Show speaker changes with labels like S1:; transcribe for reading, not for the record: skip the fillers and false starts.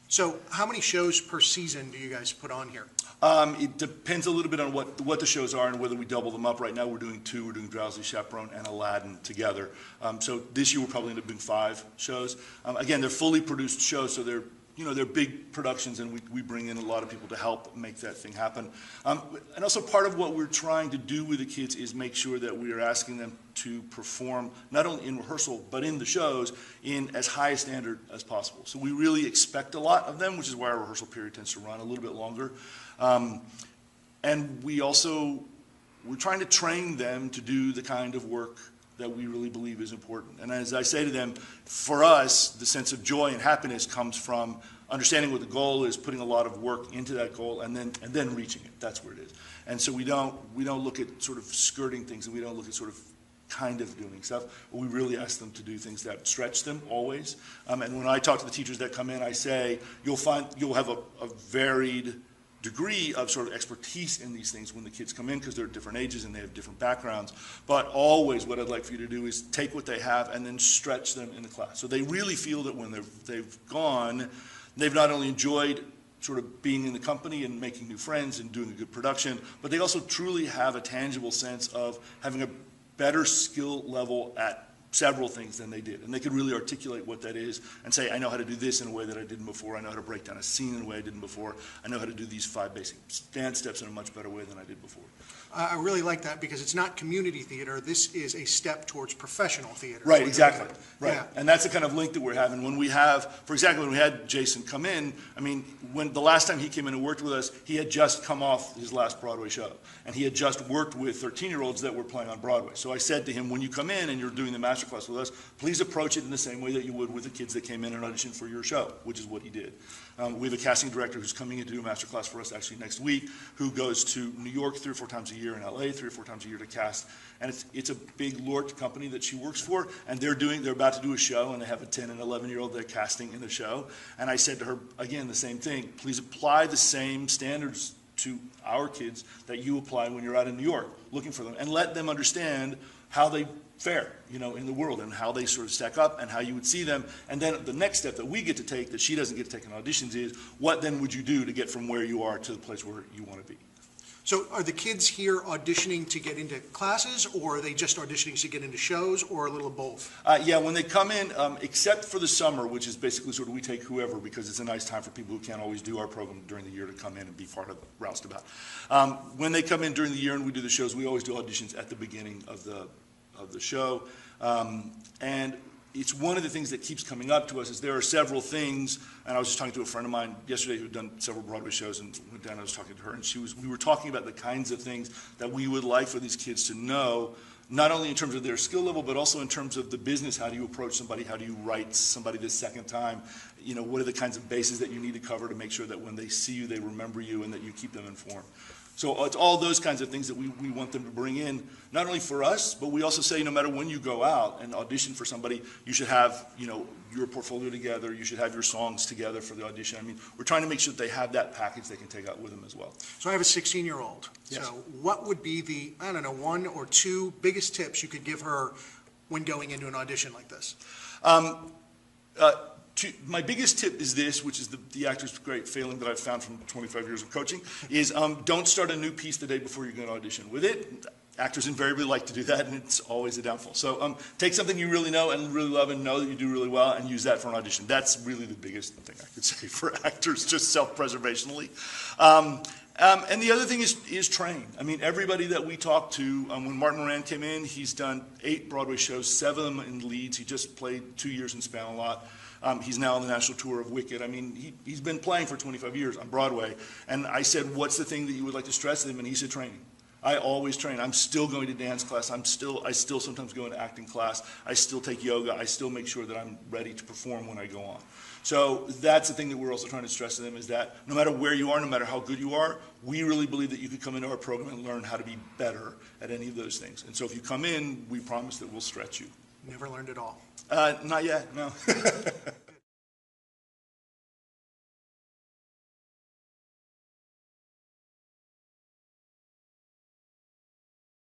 S1: So how many shows per season do you guys put on here?
S2: It depends a little bit on what the shows are and whether we double them up. Right now we're doing 2. We're doing Drowsy Chaperone and Aladdin together. So this year we'll probably end up doing 5 shows. Again, they're fully produced shows, so they're big productions, and we bring in a lot of people to help make that thing happen. And also part of what we're trying to do with the kids is make sure that we are asking them to perform not only in rehearsal but in the shows in as high a standard as possible. So we really expect a lot of them, which is why our rehearsal period tends to run a little bit longer. And we're trying to train them to do the kind of work that we really believe is important. And as I say to them, for us, the sense of joy and happiness comes from understanding what the goal is, putting a lot of work into that goal, and then reaching it. That's where it is. And so we don't look at sort of skirting things, and we don't look at sort of kind of doing stuff. But we really ask them to do things that stretch them always. And when I talk to the teachers that come in, I say you'll have a varied degree of sort of expertise in these things when the kids come in, because they're at different ages and they have different backgrounds. But always what I'd like for you to do is take what they have and then stretch them in the class. So they really feel that when they've gone, they've not only enjoyed sort of being in the company and making new friends and doing a good production, but they also truly have a tangible sense of having a better skill level at several things than they did. And they could really articulate what that is and say, I know how to do this in a way that I didn't before. I know how to break down a scene in a way I didn't before. I know how to do these 5 basic dance steps in a much better way than I did before.
S1: I really like that, because it's not community theater. This is a step towards professional theater.
S2: Right, exactly. Right.
S1: Yeah.
S2: And that's the kind of link that we're having. When we have, for example, when we had Jason come in, I mean, when the last time he came in and worked with us, he had just come off his last Broadway show. And he had just worked with 13-year-olds that were playing on Broadway. So I said to him, when you come in and you're doing the masterclass with us, please approach it in the same way that you would with the kids that came in and auditioned for your show, which is what he did. We have a casting director who's coming in to do a masterclass for us actually next week, who goes to New York 3 or 4 times a year, and LA 3 or 4 times a year to cast. And it's a big LORT company that she works for, and they're about to do a show, and they have a 10 and 11-year-old they're casting in the show. And I said to her, again, the same thing, please apply the same standards to our kids that you apply when you're out in New York looking for them, and let them understand how they fare, in the world, and how they sort of stack up and how you would see them. And then the next step that we get to take that she doesn't get to take in auditions is, what then would you do to get from where you are to the place where you want to be?
S1: So are the kids here auditioning to get into classes, or are they just auditioning to get into shows, or a little of both?
S2: Yeah, when they come in, except for the summer, which is basically sort of we take whoever, because it's a nice time for people who can't always do our program during the year to come in and be part of Roustabout. When they come in during the year and we do the shows, we always do auditions at the beginning of the show. And it's one of the things that keeps coming up to us is there are several things, and I was just talking to a friend of mine yesterday who had done several Broadway shows, and went down and I was talking to her, and we were talking about the kinds of things that we would like for these kids to know, not only in terms of their skill level, but also in terms of the business. How do you approach somebody? How do you write somebody the second time? What are the kinds of bases that you need to cover to make sure that when they see you, they remember you, and that you keep them informed? So it's all those kinds of things that we want them to bring in, not only for us, but we also say no matter when you go out and audition for somebody, you should have, your portfolio together, you should have your songs together for the audition. I mean, we're trying to make sure that they have that package they can take out with them as well.
S1: So I have a 16-year-old.
S2: Yes.
S1: So what would be the, 1 or 2 biggest tips you could give her when going into an audition like this?
S2: My biggest tip is this, which is the actor's great failing that I've found from 25 years of coaching, is don't start a new piece the day before you're going to audition with it. Actors invariably like to do that, and it's always a downfall. So take something you really know and really love and know that you do really well, and use that for an audition. That's really the biggest thing I could say for actors, just self-preservationally. And the other thing is train. I mean, everybody that we talk to, when Martin Moran came in, he's done 8 Broadway shows, 7 of them in leads. He just played 2 years in Spamalot. He's now on the national tour of Wicked. I mean, he's been playing for 25 years on Broadway. And I said, what's the thing that you would like to stress to him? And he said, training. I always train. I'm still going to dance class. I still sometimes go into acting class. I still take yoga. I still make sure that I'm ready to perform when I go on. So that's the thing that we're also trying to stress to them, is that no matter where you are, no matter how good you are, we really believe that you could come into our program and learn how to be better at any of those things. And so if you come in, we promise that we'll stretch you.
S1: Never learned it all.
S2: Not yet, no.